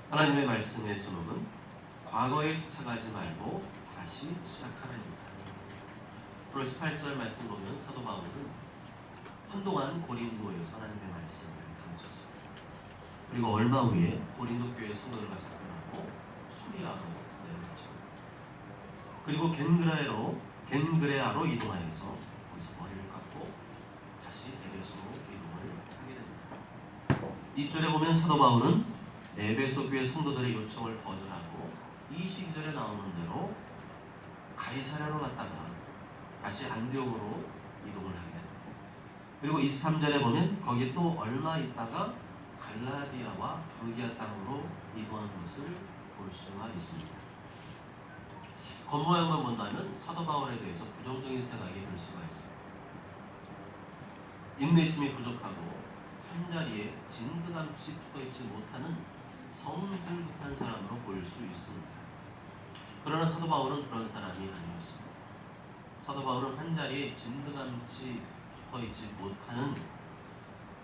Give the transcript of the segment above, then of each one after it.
하나님의 말씀의 제목은 과거에 집착하지 말고 다시 시작하라입니다. 오늘 18절 말씀 보면 사도 바울은 한동안 고린도에서 하나님의 말씀을 가르쳤습니다. 그리고 얼마 후에 고린도 교회 성도들과 작별하고 수리아로 내려가죠. 그리고 겐그레아로 이동하여서 거기서 머리를 깎고 다시 에베소로 이동을 하게 됩니다. 20절에 보면 사도 바울은 에베소 교회 성도들의 요청을 거절하고 22절에 나오는 대로 가이사랴로 갔다가 다시 안디옥으로 이동을 하게 됩니다. 그리고 23절에 보면 거기에 또 얼마 있다가 갈라디아와 부르기아 땅으로 이동하는 것을 볼 수가 있습니다. 겉모양만 본다면 사도 바울에 대해서 부정적인 생각이 들 수가 있습니다. 인내심이 부족하고 한자리에 진드감치 붙어있지 못하는 성질급한 사람으로 보일 수 있습니다. 그러나 사도 바울은 그런 사람이 아니었습니다. 사도 바울은 한자리에 진드감치 붙어있지 못하는,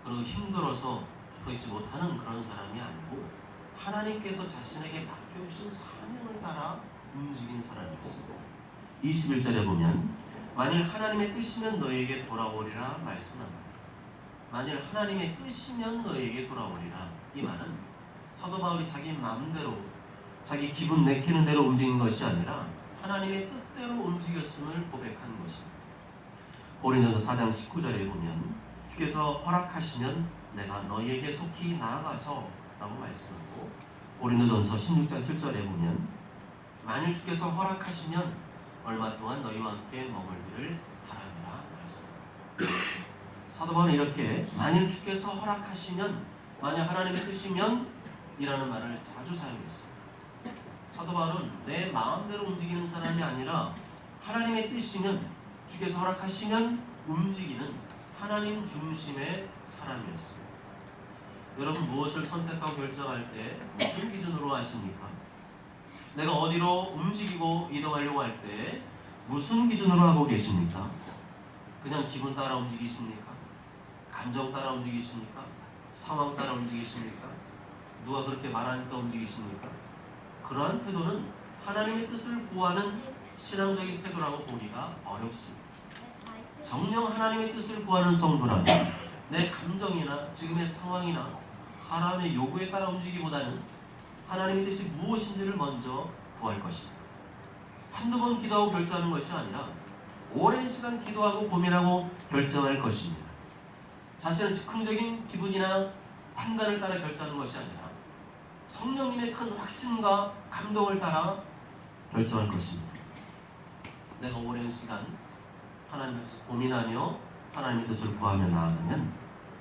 그리고 힘들어서 붙어있지 못하는 그런 사람이 아니고 하나님께서 자신에게 맡겨주신 사명을 따라 움직인 사람이었습니다. 21절에 보면 만일 하나님의 뜻이면 너에게 돌아오리라 말씀합니다. 만일 하나님의 뜻이면 너에게 돌아오리라. 이 말은 사도 바울이 자기 마음대로 자기 기분 내키는 대로 움직인 것이 아니라 하나님의 뜻대로 움직였음을 고백한 것입니다. 고린도서 4장 19절에 보면 주께서 허락하시면 내가 너희에게 속히 나아가서 라고 말씀하고, 고린도전서 16장 7절에 보면 만일 주께서 허락하시면 얼마 동안 너희와 함께 머물기를 바라노라 말씀합니다. 사도 바울은 이렇게 만일 주께서 허락하시면, 만약 하나님의 뜻이면 이라는 말을 자주 사용했습니다. 사도 바울은 내 마음대로 움직이는 사람이 아니라 하나님의 뜻이면, 주께서 허락하시면 움직이는 하나님 중심의 사람이었습니다. 여러분, 무엇을 선택하고 결정할 때 무슨 기준으로 하십니까? 내가 어디로 움직이고 이동하려고 할 때 무슨 기준으로 하고 계십니까? 그냥 기분 따라 움직이십니까? 감정 따라 움직이십니까? 상황 따라 움직이십니까? 누가 그렇게 말하니까 움직이십니까? 그러한 태도는 하나님의 뜻을 구하는 신앙적인 태도라고 보기가 어렵습니다. 정녕 하나님의 뜻을 구하는 성도라면 내 감정이나 지금의 상황이나 사람의 요구에 따라 움직이기보다는 하나님의 뜻이 무엇인지를 먼저 구할 것입니다. 한두 번 기도하고 결정하는 것이 아니라 오랜 시간 기도하고 고민하고 결정할 것입니다. 자신의 즉흥적인 기분이나 판단을 따라 결정하는 것이 아니라 성령님의 큰 확신과 감동을 따라 결정할 것입니다. 내가 오랜 시간 하나님 앞에서 고민하며 하나님의 뜻을 구하며 나아가면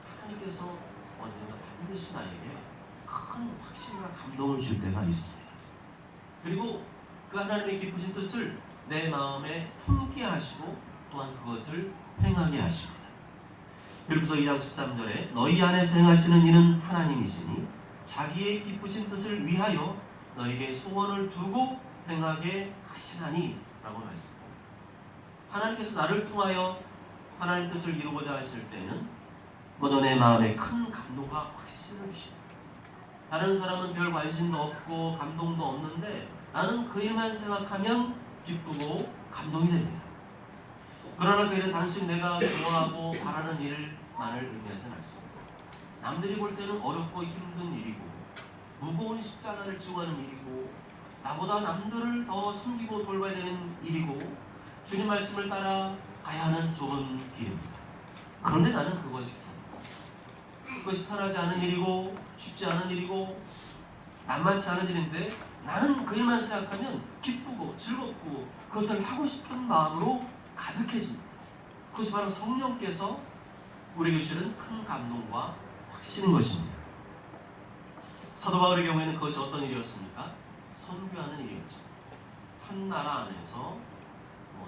하나님께서 언젠가 반드시 나에게 큰 확신과 감동을 줄 때가 있습니다. 그리고 그 하나님의 기쁘신 뜻을 내 마음에 품게 하시고 또한 그것을 행하게 하십니다. 빌립보서 2장 13절에 너희 안에서 행하시는 이는 하나님이시니 자기의 기쁘신 뜻을 위하여 너에게 소원을 두고 행하게 하시나니 라고 말씀합니다. 하나님께서 나를 통하여 하나님 뜻을 이루고자 하실 때는 먼저 내 마음에 큰 감동과 확신을 주십니다. 다른 사람은 별 관심도 없고 감동도 없는데 나는 그 일만 생각하면 기쁘고 감동이 됩니다. 그러나 그 일은 단순히 내가 좋아하고 바라는 일만을 의미하지 않습니다. 남들이 볼 때는 어렵고 힘든 일이고 무거운 십자가를 지고 가는 일이고 나보다 남들을 더 섬기고 돌봐야 되는 일이고 주님 말씀을 따라 가야 하는 좁은 길입니다. 그런데 나는 그것이 편하지 않은 일이고 쉽지 않은 일이고 만만치 않은 일인데 나는 그 일만 생각하면 기쁘고 즐겁고 그것을 하고 싶은 마음으로 가득해집니다. 그것이 바로 성령께서 우리에게 주시는 큰 감동과 확신인 것입니다. 사도 바울의 경우에는 그것이 어떤 일이었습니까? 선교하는 일이었죠. 한 나라 안에서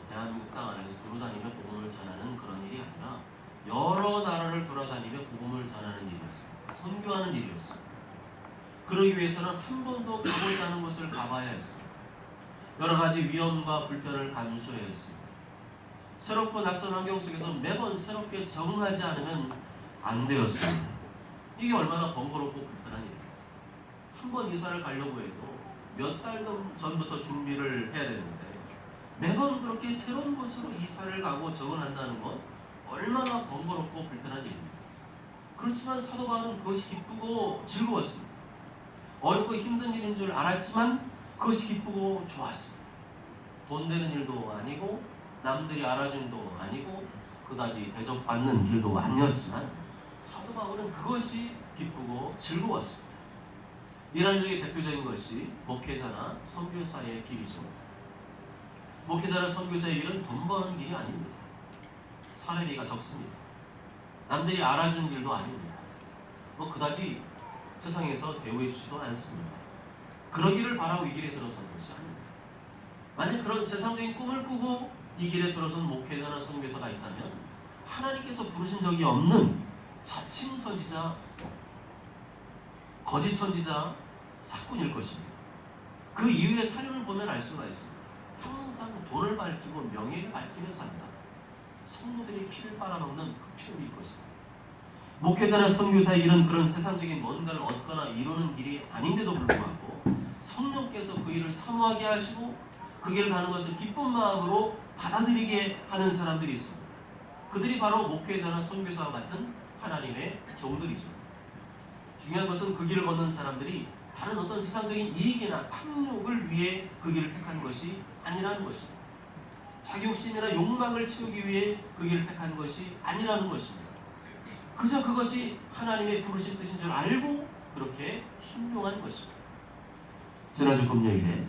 대한민국 땅 안에서 돌아다니며 복음을 전하는 그런 일이 아니라 여러 나라를 돌아다니며 복음을 전하는 일이었습니다. 선교하는 일이었습니다. 그러기 위해서는 한 번도 가보지 않은 곳을 가봐야 했습니다. 여러 가지 위험과 불편을 감수해야 했습니다. 새롭고 낯선 환경 속에서 매번 새롭게 적응하지 않으면 안 되었습니다. 이게 얼마나 번거롭고 불편한 일입니까? 한 번 이사를 가려고 해도 몇 달 전부터 준비를 해야 되는데 매번 그렇게 새로운 곳으로 이사를 가고 적응한다는 건 얼마나 번거롭고 불편한 일입니다. 그렇지만 사도 바울은 그것이 기쁘고 즐거웠습니다. 어렵고 힘든 일인 줄 알았지만 그것이 기쁘고 좋았습니다. 돈 되는 일도 아니고 남들이 알아주는 일도 아니고 그다지 대접받는 일도 아니었지만 사도 바울은 그것이 기쁘고 즐거웠습니다. 이런 중에 대표적인 것이 목회자나 선교사의 길이죠. 목회자나 선교사의 길은 돈 버는 길이 아닙니다. 사례비가 적습니다. 남들이 알아주는 길도 아닙니다. 그다지 세상에서 대우해 주지도 않습니다. 그러기를 바라고 이 길에 들어선 것이 아닙니다. 만약 그런 세상적인 꿈을 꾸고 이 길에 들어선 목회자나 선교사가 있다면 하나님께서 부르신 적이 없는 자칭 선지자, 거짓 선지자, 사꾼일 것입니다. 그 이후의 삶을 보면 알 수가 있습니다. 항상 돈을 밝히고 명예를 밝히며 산다. 성도들이 피를 빨아먹는 그 피름일 것입니다. 목회자나 선교사의 길은 그런 세상적인 뭔가를 얻거나 이루는 길이 아닌데도 불구하고 성령께서 그 일을 사모하게 하시고 그 길을 가는 것을 기쁜 마음으로 받아들이게 하는 사람들이 있습니다. 그들이 바로 목회자나 선교사와 같은 하나님의 종들이죠. 중요한 것은 그 길을 걷는 사람들이 다른 어떤 세상적인 이익이나 탐욕을 위해 그 길을 택한 것이 아니라는 것입니다. 자기 욕심이나 욕망을 채우기 위해 그 길을 택한 것이 아니라는 것입니다. 그저 그것이 하나님의 부르신 뜻인 줄 알고 그렇게 순종한 것입니다. 지난주 금요일에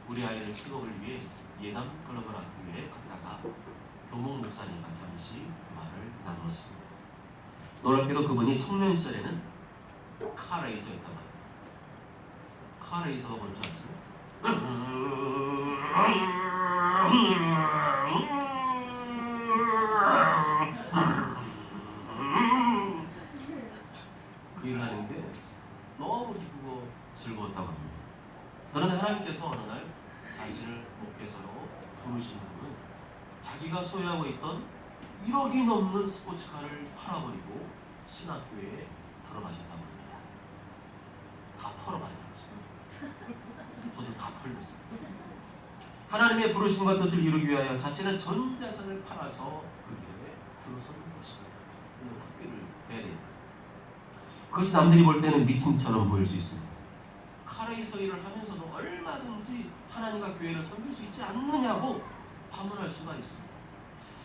우리 아이들 픽업을 위해 예담 클럽을 학교에 갔다가 교목 목사님과 잠시 말을 나누었습니다. 놀랍게도 그분이 청년 시절에는 카레이서였단 말입니다. 카레이서가 뭔지 아세요? 그 일 하는 게 너무 기쁘고 즐거웠다고 합니다. 그런데 하나님께서 어느 날 자신을 목회자로 부르신 분은 자기가 소유하고 있던 1억이 넘는 스포츠카를 팔아버리고 신학교에 들어가셨다고 합니다. 다 털어봐야 되죠. 저도 다 털렸습니다. 하나님의 부르심과 뜻을 이루기 위하여 자신의 전 재산을 팔아서 그 길에 들어서는 것입니다. 학비를 내야 되니까. 그것이 남들이 볼 때는 미친처럼 보일 수 있습니다. 카레이서 일을 하면서도 얼마든지 하나님과 교회를 섬길 수 있지 않느냐고 반문할 수가 있습니다.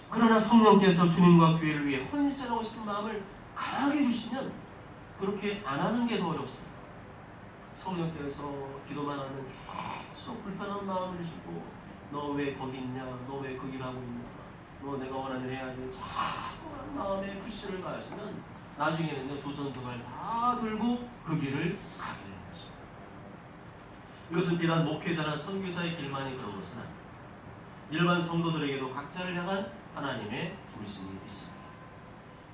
그러나 성령께서 주님과 교회를 위해 헌신하고 싶은 마음을 강하게 주시면 그렇게 안 하는 게 더 어렵습니다. 성령께서 기도만 하면 계속 불편한 마음을 주시고 너 왜 거기 있냐? 너 왜 그 일 하고 있냐? 너 내가 원하는 일 해야지. 자꾸만 마음에 푸시를 가하시면 나중에는 두 손 두 발 다 들고 그 길을 가게 되는 것입니다. 이것은 비단 목회자나 선교사의 길만이 그런 것은 아닙니다. 일반 성도들에게도 각자를 향한 하나님의 부르심이 있습니다.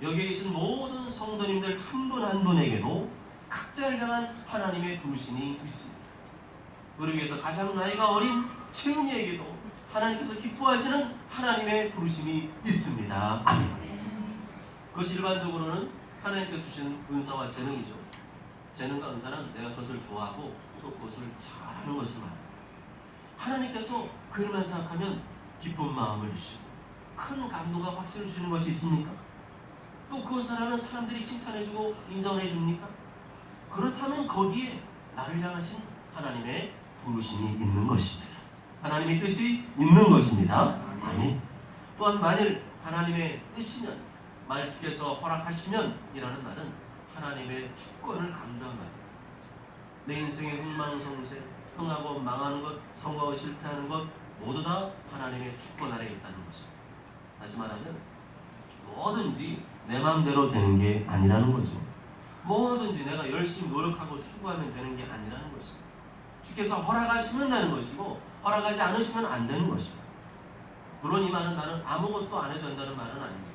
여기에 계신 모든 성도님들 한 분 한 분에게도 각자를 향한 하나님의 부르심이 있습니다. 우리 위해서 가장 나이가 어린 채은이에게도 하나님께서 기뻐하시는 하나님의 부르심이 있습니다. 아멘. 그것이 일반적으로는 하나님께서 주시는 은사와 재능이죠. 재능과 은사는 내가 그것을 좋아하고 또 그것을 잘하는 것을 말합니다. 하나님께서 그 일만 생각하면 기쁜 마음을 주시고 큰 감동과 확신을 주는 것이 있습니까? 또 그것을 하면 사람들이 칭찬해주고 인정해 줍니까? 그렇다면 거기에 나를 향하신 하나님의 부르심이 있는 것입니다. 하나님의 뜻이 있는 것입니다. 아멘. 또한 만일 하나님의 뜻이면, 만일 주께서 허락하시면 이라는 말은 하나님의 주권을 강조한 말입니다. 내 인생의 흥망성쇠, 흥하고 망하는 것, 성공하고 실패하는 것 모두 다 하나님의 주권 아래에 있다는 것입니다. 다시 말하면 뭐든지 내 마음대로 되는 게 아니라는 거죠. 뭐든지 내가 열심히 노력하고 수고하면 되는 게 아니라는 것입니다. 주께서 허락하시면 되는 것이고 허락하지 않으시면 안 되는 것입니다. 물론 이 말은 나는 아무것도 안 해도 된다는 말은 아닙니다.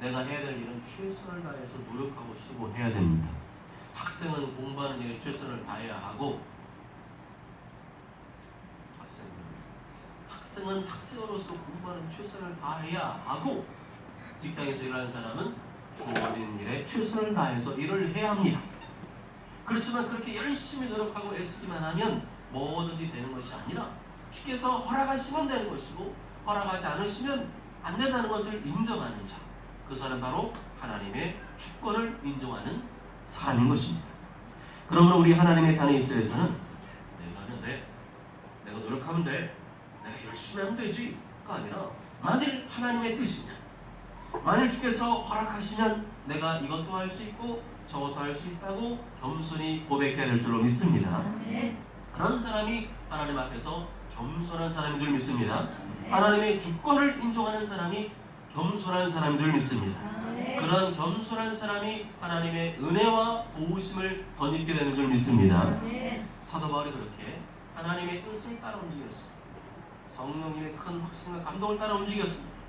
내가 해야 될 일은 최선을 다해서 노력하고 수고해야 됩니다. 학생은 공부하는 일에 최선을 다해야 하고 학생은 학생으로서 공부하는 최선을 다해야 하고 직장에서 일하는 사람은 주어진 일에 최선을 다해서 일을 해야 합니다. 그렇지만 그렇게 열심히 노력하고 애쓰기만 하면 뭐든지 되는 것이 아니라 주께서 허락하시면 되는 것이고 허락하지 않으시면 안 된다는 것을 인정하는 자, 그 사람 바로 하나님의 주권을 인정하는 사람인 것입니다. 그러므로 우리 하나님의 자녀 입술에서는 내가 하면 돼, 내가 노력하면 돼, 내가 열심히 하면 되지가 아니라 만일 하나님의 뜻이면, 만일 주께서 허락하시면 내가 이것도 할 수 있고 저것도 할 수 있다고 겸손히 고백해야 될 줄로 믿습니다. 그런 사람이 하나님 앞에서 겸손한 사람인 줄 믿습니다. 하나님의 주권을 인정하는 사람이 겸손한 사람인 줄 믿습니다. 그런 겸손한 사람이 하나님의 은혜와 도우심을 덧입게 되는 줄 믿습니다. 사도 바울이 그렇게 하나님의 뜻을 따라 움직였습니다. 성령님의 큰 확신과 감동을 따라 움직였습니다.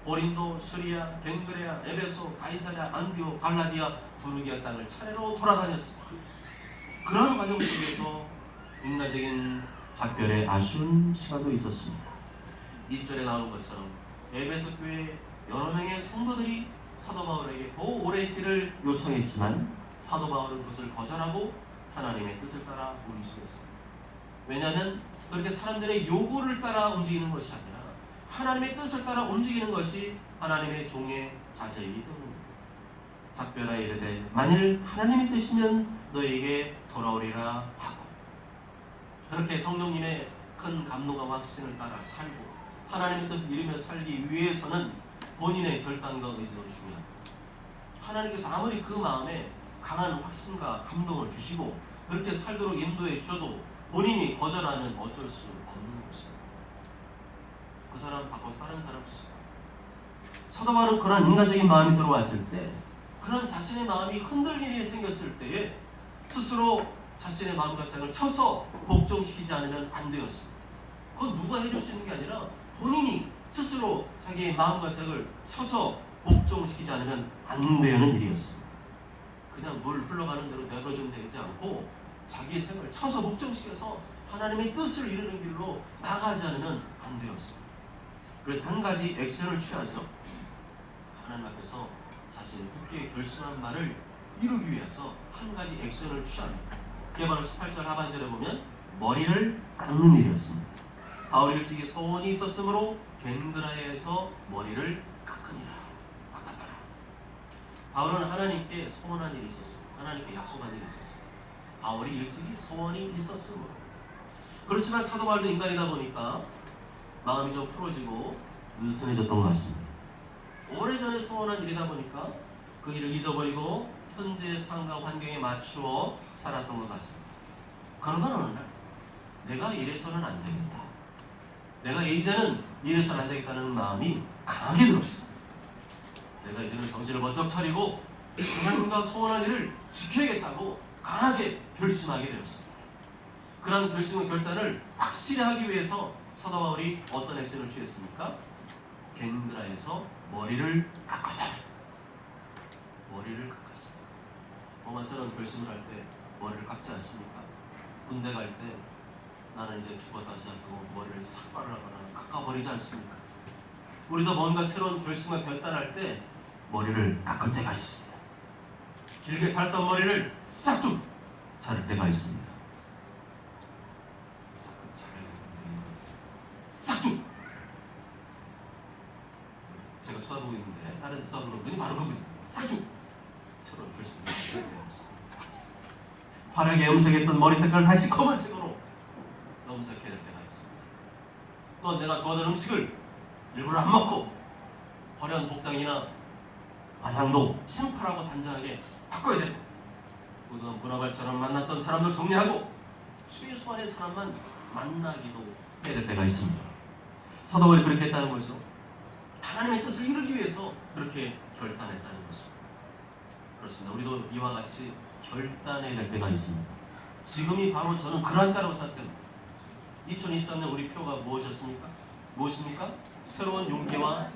고린도, 수리아, 겐그레아, 에베소, 가이사랴, 안디오, 갈라디아, 부르기아 땅을 차례로 돌아다녔습니다. 그런 과정 속에서 인간적인 작별의 아쉬운 시간도 있었습니다. 20절에 나오는 것처럼 에베소 교회 여러 명의 성도들이 사도 바울에게 더 오래 있기를 요청했지만 사도 바울은 그것을 거절하고 하나님의 뜻을 따라 움직였습니다. 왜냐하면 그렇게 사람들의 요구를 따라 움직이는 것이 아니라 하나님의 뜻을 따라 움직이는 것이 하나님의 종의 자세이기 때문입니다. 작별하여 이르되 만일 하나님의 뜻이면 너에게 돌아오리라 하고, 그렇게 성령님의 큰 감동과 확신을 따라 살고 하나님의 뜻을 이루며 살기 위해서는 본인의 결단과 의지도 중요합니다. 하나님께서 아무리 그 마음에 강한 확신과 감동을 주시고 그렇게 살도록 인도해 주셔도 본인이 거절하면 어쩔 수 없는 것입니다. 그 사람 바꿔서 다른 사람 주시고, 사도 바울은 그런 인간적인 마음이 들어왔을 때, 그런 자신의 마음이 흔들릴 일이 생겼을 때에 스스로 자신의 마음과 생각을 쳐서 복종시키지 않으면 안 되었습니다. 그건 누가 해줄 수 있는 게 아니라 본인이 스스로 자기의 마음과 생각을 쳐서 복종시키지 않으면 안 되는 일이었습니다. 그냥 물 흘러가는 대로 내버려두면 되지 않고 자기의 생각을 쳐서 복종시켜서 하나님의 뜻을 이루는 길로 나가지 않으면 안 되었습니다. 그래서 한 가지 액션을 취하죠. 하나님 앞에서 자신의 굳게 결심한 말을 이루기 위해서 한 가지 액션을 취합니다. 그게 바로 18절 하반절에 보면 머리를 깎는 일이었습니다. 바울이 일찍이 서원이 있었으므로 겐그라에서 머리를 깎으니라. 깎았더라. 바울은 하나님께 서원한 일이 있었습니다. 하나님께 약속한 일이 있었습니다. 바울이 일찍이 서원이 있었으므로. 그렇지만 사도 바울도 인간이다 보니까 마음이 좀 풀어지고 느슨해졌던 것 같습니다. 오래전에 서원한 일이다 보니까 그 일을 잊어버리고 현재의 상황과 환경에 맞추어 살았던 것 같습니다. 그러던 어느 날 내가 이래서는 안 되겠다, 내가 이제는 이래서는 안 되겠다는 마음이 강하게 들었습니다. 내가 이제는 정신을 번쩍 차리고 하나님과 서원한 일을 지켜야겠다고 강하게 결심하게 되었습니다. 그런 결심과 결단을 확실히 하기 위해서 사도 바울이 어떤 액션을 취했습니까? 겐그라에서 머리를 깎았다. 머리를 깎았습니다. 새로운 결심을 할 때 머리를 깎지 않습니까? 군대 갈 때 나는 이제 죽었다 생각하고 머리를 싹 빠르거나 깎아버리지 않습니까? 우리도 뭔가 새로운 결심과 결단할 때 머리를 깎을 때가 있습니다. 길게 자랐던 머리를 싹둑 자를 때가 있습니다. 싹둑 자라야 되는데 싹둑! 제가 쳐다보고 있는데 다른 데 쳐다보는 분이 바로 거기 싹둑! 새로운 결심을 해야 되었습니다. 화려하게 염색했던 머리 색깔을 다시 검은색으로 염색해야 될 때가 있습니다. 또 내가 좋아하는 음식을 일부러 안 먹고 화려한 복장이나 화장도 심플하고 단정하게 바꿔야 되고, 그동안 문화발처럼 만났던 사람도 정리하고 최소한의 사람만 만나기도 해야 될 때가 있습니다. 사도 바울이 그렇게 했다는 거죠. 하나님의 뜻을 이루기 위해서 그렇게 결단했다는 것입니다. 그렇습니다. 우리도 이와 같이 결단해야 될 때가 있습니다. 지금이 바로 저는 그러한 때라고 생각합니다. 2023년 우리 표가 무엇이었습니까? 무엇입니까? 새로운 용기와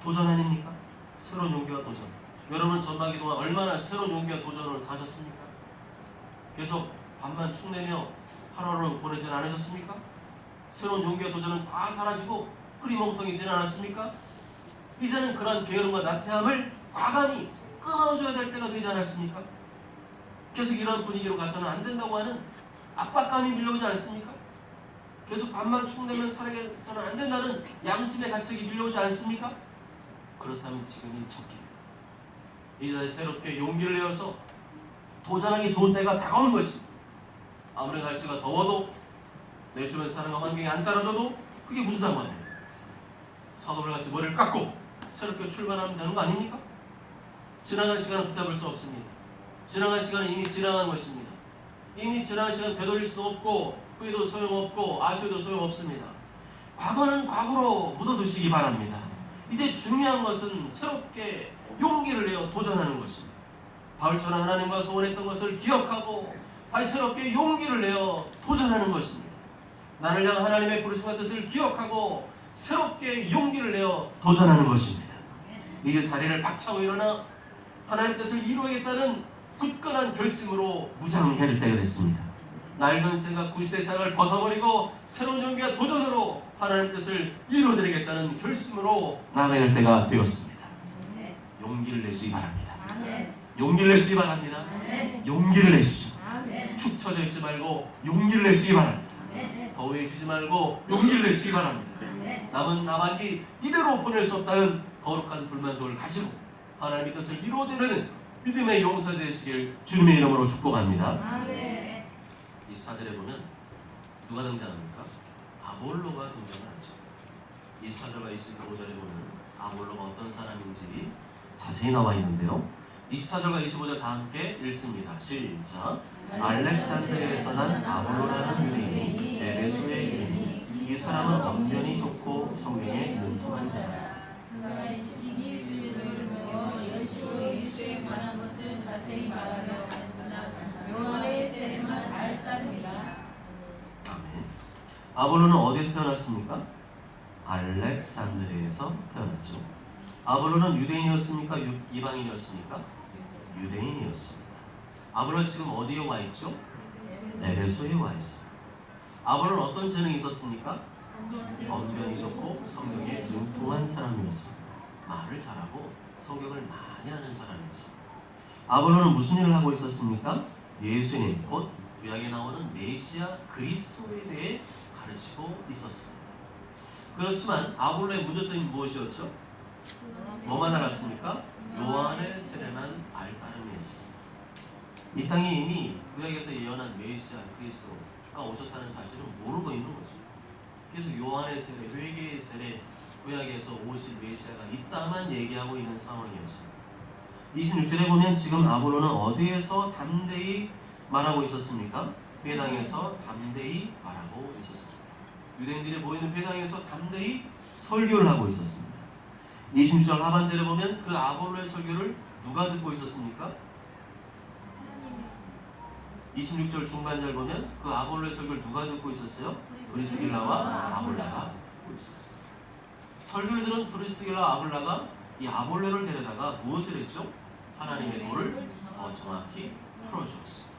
도전 아닙니까? 새로운 용기와 도전. 여러분 전반기 동안 얼마나 새로운 용기와 도전을 사셨습니까? 계속 밤만 축내며 하루하루 보내진 않으셨습니까? 새로운 용기와 도전은 다 사라지고 흐리멍텅이지는 않았습니까? 이제는 그러한 게으름과 나태함을 과감히 끊어줘야 될 때가 되지 않았습니까? 계속 이런 분위기로 가서는 안 된다고 하는 압박감이 밀려오지 않습니까? 계속 밥만 축내면 살아서는 안 된다는 양심의 가책이 밀려오지 않습니까? 그렇다면 지금이 적기입니다. 이제 새롭게 용기를 내어서 도전하기 좋은 때가 다가온 것입니다. 아무리 날씨가 더워도 내 주변 사람과 환경이 안 따라줘도 그게 무슨 상관이에요? 사도벌같이 머리를 깎고 새롭게 출발하면 되는 거 아닙니까? 지나간 시간은 붙잡을 수 없습니다. 지나간 시간은 이미 지나간 것입니다. 이미 지나간 시간 되돌릴 수도 없고 후회도 소용없고 아쉬워도 소용없습니다. 과거는 과거로 묻어두시기 바랍니다. 이제 중요한 것은 새롭게 용기를 내어 도전하는 것입니다. 바울처럼 하나님과 소원했던 것을 기억하고 다시 새롭게 용기를 내어 도전하는 것입니다. 나를 향한 하나님의 부르심과 뜻을 기억하고 새롭게 용기를 내어 도전하는 것입니다. 이제 자리를 박차고 일어나 하나님의 뜻을 이루어야겠다는 굳건한 결심으로 무장해야 될 때가 됐습니다. 낡은 생각, 구시대 생각을 벗어버리고 새로운 용기와 도전으로 하나님의 뜻을 이루어드리겠다는 결심으로 나아가야 할 때가 되었습니다. 용기를 내시기 바랍니다. 용기를 내시기 바랍니다. 용기를 내십시오. 축 처져 있지 말고 용기를 내시기 바랍니다. 더워지지 말고 용기를 내시기 바랍니다. 남은 하반기 이대로 보낼 수 없다는 거룩한 불만족을 가지고 하나님의 뜻을 이루어내는 믿음의 용사 되시길 주님의 이름으로 축복합니다. 24절에 보면 누가 등장합니까? 아볼로가 등장을 하죠. 24절과 25절에 보면 아볼로가 어떤 사람인지 자세히 나와 있는데요. 24절과 25절 다 함께 읽습니다. 시작. 알렉산드리아에서 난 아볼로라는 유대인이 에베소에 이르니 이 사람은 언변이 좋고 성경에 능통한 자라. 그가 지기주의를 배워 열심히 예수에 관한 것을 자세히 말하려 했으나 요한의 세례만 알따니라. 아멘. 아볼로는 어디서 태어났습니까? 알렉산드리아에서 태어났죠. 아볼로는 유대인이었습니까? 이방인이었습니까? 유대인이었습니다. 아볼로 지금 어디에 와 있죠? 에베소에 와 있습니다. 아볼로는 어떤 재능이 있었습니까? 언변이 좋고 성경에 능통한 사람이었습니다. 말을 잘하고 성경을 많이 하는 사람이었습니다. 아볼로는 무슨 일을 하고 있었습니까? 예수님, 곧 구약에 나오는 메시아 그리스도에 대해 가르치고 있었습니다. 그렇지만 아볼로의 문제점이 무엇이었죠? 뭐만 알았습니까? 요한의 세례만 알 따름이었습니다. 이 땅에 이미 구약에서 예언한 메시아 그리스도가 오셨다는 사실을 모르고 있는 거죠. 계속 요한의 세례, 회개의 세례, 구약에서 오실 메시아가 있다만 얘기하고 있는 상황이었습니다. 26절에 보면 지금 아볼로는 어디에서 담대히 말하고 있었습니까? 회당에서 담대히 말하고 있었습니다. 유대인들이 모이는 회당에서 담대히 설교를 하고 있었습니다. 26절 하반절에 보면 그 아볼로의 설교를 누가 듣고 있었습니까? 26절 중반절 보면 그 아볼로의 설교를 누가 듣고 있었어요? 브리스길라와 아볼라가 듣고 있었어요. 설교를 들은 브리스길라와 아볼라가 이 아볼로를 데려다가 무엇을 했죠? 하나님의 도를 더 정확히 풀어주었습니다.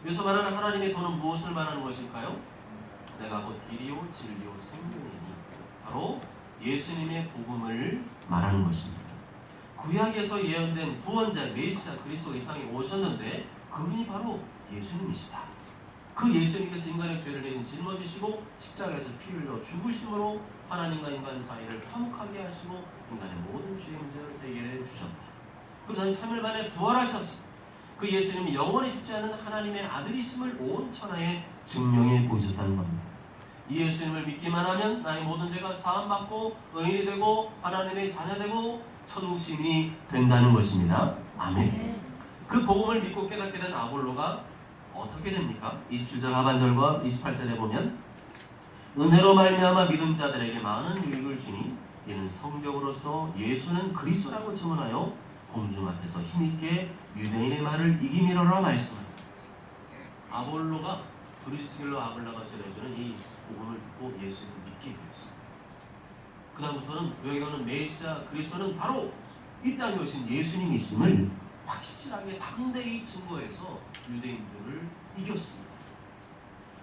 여기서 말하는 하나님의 도는 무엇을 말하는 것일까요? 내가 곧 길이요 진리요 생명이니 바로 예수님의 복음을 말하는 것입니다. 구약에서 예언된 구원자 메시아 그리스도가 이 땅에 오셨는데 그분이 바로 예수님이시다. 그 예수님께서 인간의 죄를 대신 짊어지시고 십자가에서 피 흘려 죽으심으로 하나님과 인간 사이를 화목하게 하시고 인간의 모든 죄의 문제를 해결해 주셨다. 그리고 다시 3일 만에 부활하셔서 그 예수님이 영원히 죽지 않은 하나님의 아들이심을 온 천하에 증명해 보이셨다는 겁니다. 이 예수님을 믿기만 하면 나의 모든 죄가 사함받고 의인이 되고 하나님의 자녀되고 천국 시민이 된다는 것입니다. 아멘. 그 복음을 믿고 깨닫게 된 아볼로가 어떻게 됩니까? 27절 하반절과 28절에 보면 은혜로 말미암아 믿은 자들에게 많은 유익을 주니 이는 성경으로서 예수는 그리스도라고 증언하여 공중 앞에서 힘있게 유대인의 말을 이기미로라 말씀합니다. 아볼로가 브리스길라 아볼라가 전해주는 이 복음을 듣고 예수를 믿게 되었습니다. 그 다음부터는 구약에 나오는 메시아 그리스도는 바로 이 땅에 오신 예수님이심을 확실하게 담대히 증거해서 유대인들을 이겼습니다.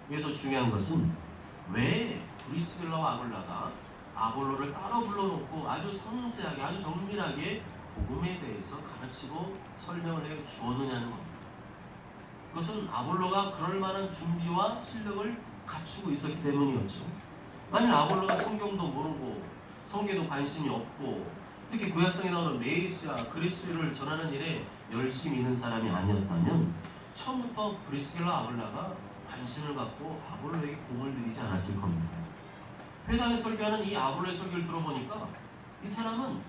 그래서 중요한 것은 왜 브리스길라와 아볼라가 아볼로를 따로 불러놓고 아주 상세하게 아주 정밀하게 복음에 대해서 가르치고 설명을 해 주었느냐는 겁니다. 그것은 아볼로가 그럴 만한 준비와 실력을 갖추고 있었기 때문이었죠. 만일 아볼로가 성경도 모르고 성경에도 관심이 없고 특히 구약성에 나오는 메시아 그리스도를 전하는 일에 열심히 있는 사람이 아니었다면 처음부터 브리스길라 아볼라가 관심을 갖고 아볼로에게 공을 들이지 않았을 겁니다. 회당에 설교하는 이 아볼로의 설교를 들어보니까 이 사람은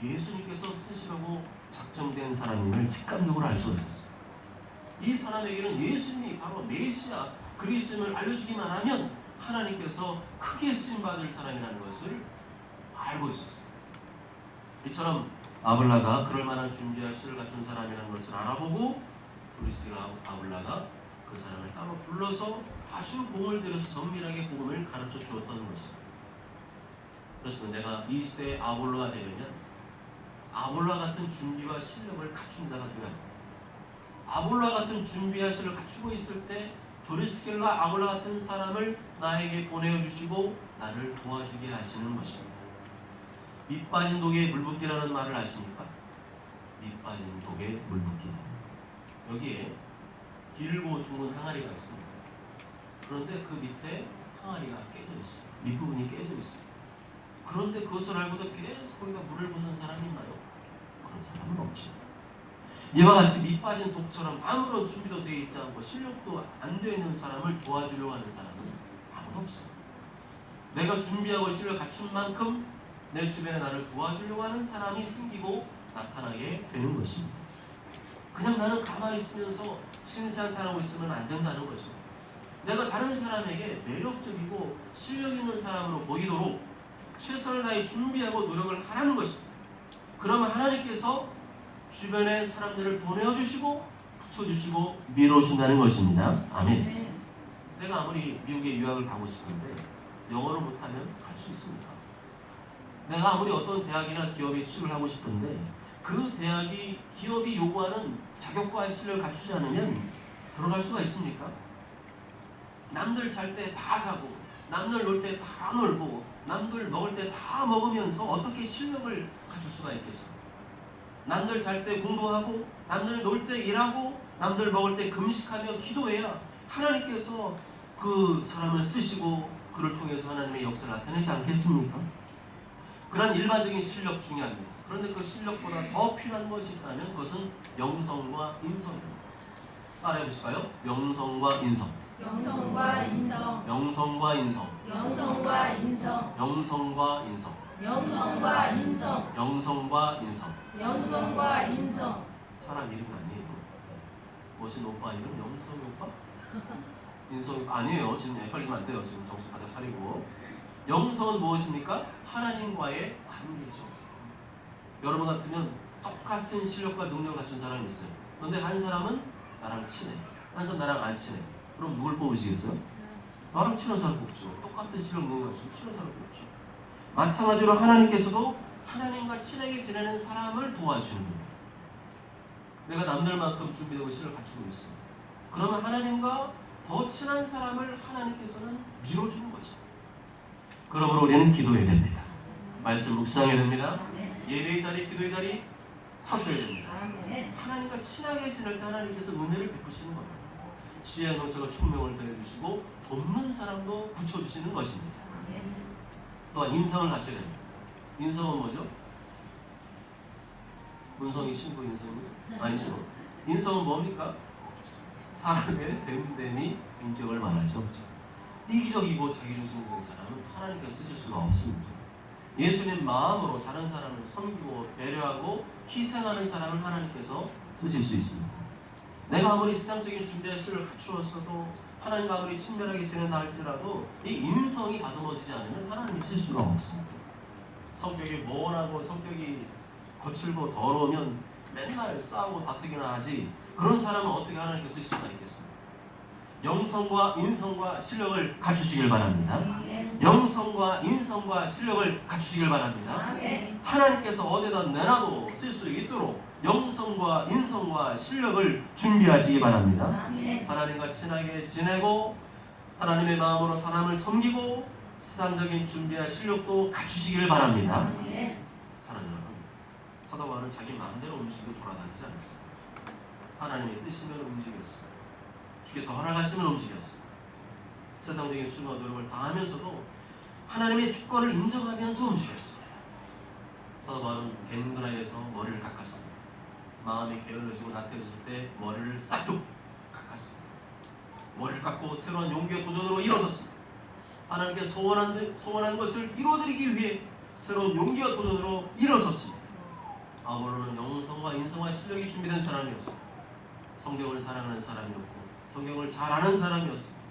예수님께서 쓰시려고 작정된 사람임을 직감적으로 알 수가 있었어요. 이 사람에게는 예수님이 바로 메시아 그리스도임을 알려주기만 하면 하나님께서 크게 쓰임받을 사람이라는 것을 알고 있었어요. 이처럼 아볼라가 그럴 만한 준비와 실을 갖춘 사람이라는 것을 알아보고 브리스길라 아볼라가 그 사람을 따로 불러서 아주 공을 들여서 정밀하게 복음을 가르쳐 주었던 것입니다. 그래서 내가 이 시대의 아볼로가 되려면 아볼라 같은 준비와 실력을 갖춘 자가 되어야 합니다. 아볼라 같은 준비와 실력을 갖추고 있을 때 브리스길라 아볼라 같은 사람을 나에게 보내주시고 나를 도와주게 하시는 것입니다. 밑 빠진 독에 물 붓기라는 말을 아십니까? 밑 빠진 독에 물 붓기. 여기에 길고 둥근 항아리가 있습니다. 그런데 그 밑에 항아리가 깨져 있어요. 밑부분이 깨져 있어요. 그런데 그것을 알고도 계속 거기다 물을 붓는 사람이 있나요? 그런 사람은 없죠. 이와 같이 밑 빠진 독처럼 아무런 준비도 되어 있지 않고 실력도 안 되어 있는 사람을 도와주려고 하는 사람은 아무도 없습니다. 내가 준비하고 실력을 갖춘 만큼 내 주변에 나를 도와주려고 하는 사람이 생기고 나타나게 되는 것입니다. 그냥 나는 가만히 있으면서 신세한탄하고 있으면 안 된다는 거죠. 내가 다른 사람에게 매력적이고 실력 있는 사람으로 보이도록 최선을 다해 준비하고 노력을 하라는 것입니다. 그러면 하나님께서 주변에 사람들을 보내주시고 붙여주시고 밀어준다는 것입니다. 아멘. 내가 아무리 미국에 유학을 가고 싶은데 영어를 못하면 갈 수 있습니까? 내가 아무리 어떤 대학이나 기업에 취직을 하고 싶은데 그 대학이 기업이 요구하는 자격과 실력을 갖추지 않으면 들어갈 수가 있습니까? 남들 잘 때 다 자고 남들 놀 때 다 놀고 남들 먹을 때 다 먹으면서 어떻게 실력을 갖출 수가 있겠습니까? 남들 잘 때 공부하고 남들 놀 때 일하고 남들 먹을 때 금식하며 기도해야 하나님께서 그 사람을 쓰시고 그를 통해서 하나님의 역사를 나타내지 않겠습니까? 그런 일반적인 실력 중요합니다. 그런데 그 실력보다 더 필요한 것이 있다면 그것은 영성과 인성입니다. 따라해 보실까요? 영성과 인성. 영성과 인성. 영성과 인성. 영성과 인성. 영성과 인성. 영성과 인성. 영성과 인성. 영성과 인성. 사람 이름이 아니에요. 멋진 오빠 이름 영성이 오빠? 인성이 아니에요. 지금 헷갈리면 안 돼요. 지금 정신 바짝 차리고. 영성은 무엇입니까? 하나님과의 관계죠. 여러분 같으면 똑같은 실력과 능력을 갖춘 사람이 있어요. 그런데 한 사람은 나랑 친해. 한 사람은 나랑 안 친해. 그럼 누굴 뽑으시겠어요? 나랑 친한 사람 뽑죠. 똑같은 실력 능력을 갖춘 친한 사람 뽑죠. 마찬가지로 하나님께서도 하나님과 친하게 지내는 사람을 도와주는 겁니다. 내가 남들만큼 준비되고 실력을 갖추고 있어요. 그러면 하나님과 더 친한 사람을 하나님께서는 밀어주는 거죠. 그러므로 우리는 기도해야 됩니다. 말씀 묵상해야 됩니다. 예배의 자리, 기도의 자리 사수해야 됩니다. 하나님과 친하게 지낼 때 하나님께서 은혜를 베푸시는 겁니다. 지혜와 노처가 총명을 더해주시고 돕는 사람도 붙여주시는 것입니다. 또한 인성을 갖춰야 됩니다. 인성은 뭐죠? 문성이 신부 인성이요? 아니죠. 인성은 뭡니까? 사람의 됨됨이 인격을 말하죠. 이기적이고 자기중심적인 사람은 하나님께서 쓰실 수가 없습니다. 예수님 마음으로 다른 사람을 섬기고 배려하고 희생하는 사람을 하나님께서 쓰실 수 있습니다. 내가 아무리 세상적인 준비와 실력을 갖추었어도 하나님과 아무리 친밀하게 지낸다 할지라도 이 인성이 다듬어지지 않으면 하나님이 쓸 수가 없습니다. 성격이 모원하고 성격이 거칠고 더러우면 맨날 싸우고 다투기나 하지 그런 사람은 어떻게 하나님께 쓸 수가 있겠습니까? 영성과 인성과 실력을 갖추시길 바랍니다. 영성과 인성과 실력을 갖추시길 바랍니다. 하나님께서 어디다 내놔도 쓸 수 있도록 영성과 인성과 실력을 준비하시기 바랍니다. 하나님과 친하게 지내고 하나님의 마음으로 사람을 섬기고 세상적인 준비와 실력도 갖추시길 바랍니다. 사랑하는 여러분, 사도 바울은 자기 마음대로 움직이고 돌아다니지 않았습니다. 하나님의 뜻이면 움직였습니다. 주께서 허락하시면 움직였습니다. 세상적인 수고와 노력을 다하면서도 하나님의 주권을 인정하면서 움직였습니다. 사도 바울은 겐그라에서 머리를 깎았습니다. 마음이 게을러지고 나태해졌을 때 머리를 싹둑 깎았습니다. 머리를 깎고 새로운 용기와 도전으로 일어섰습니다. 하나님께 소원한 것을 이루어드리기 위해 새로운 용기와 도전으로 일어섰습니다. 아볼로는 영성과 인성과 실력이 준비된 사람이었습니다. 성경을 사랑하는 사람이었고 성경을 잘 아는 사람이었습니다.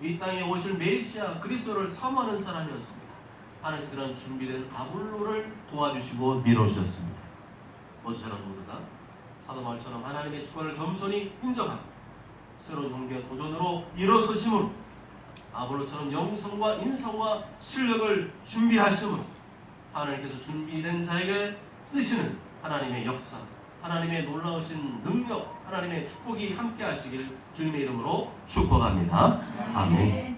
이 땅에 오실 메시아 그리스도를 사모하는 사람이었습니다. 하나님께서 그런 준비된 아볼로를 도와주시고 밀어주셨습니다. 모두처럼 모두가 사도 바울처럼 하나님의 주권을 겸손히 인정하고 새로운 용기와 도전으로 일어서심으로 아볼로처럼 영성과 인성과 실력을 준비하심으로 하나님께서 준비된 자에게 쓰시는 하나님의 역사, 하나님의 놀라우신 능력, 하나님의 축복이 함께 하시길 주님의 이름으로 축복합니다. 아멘.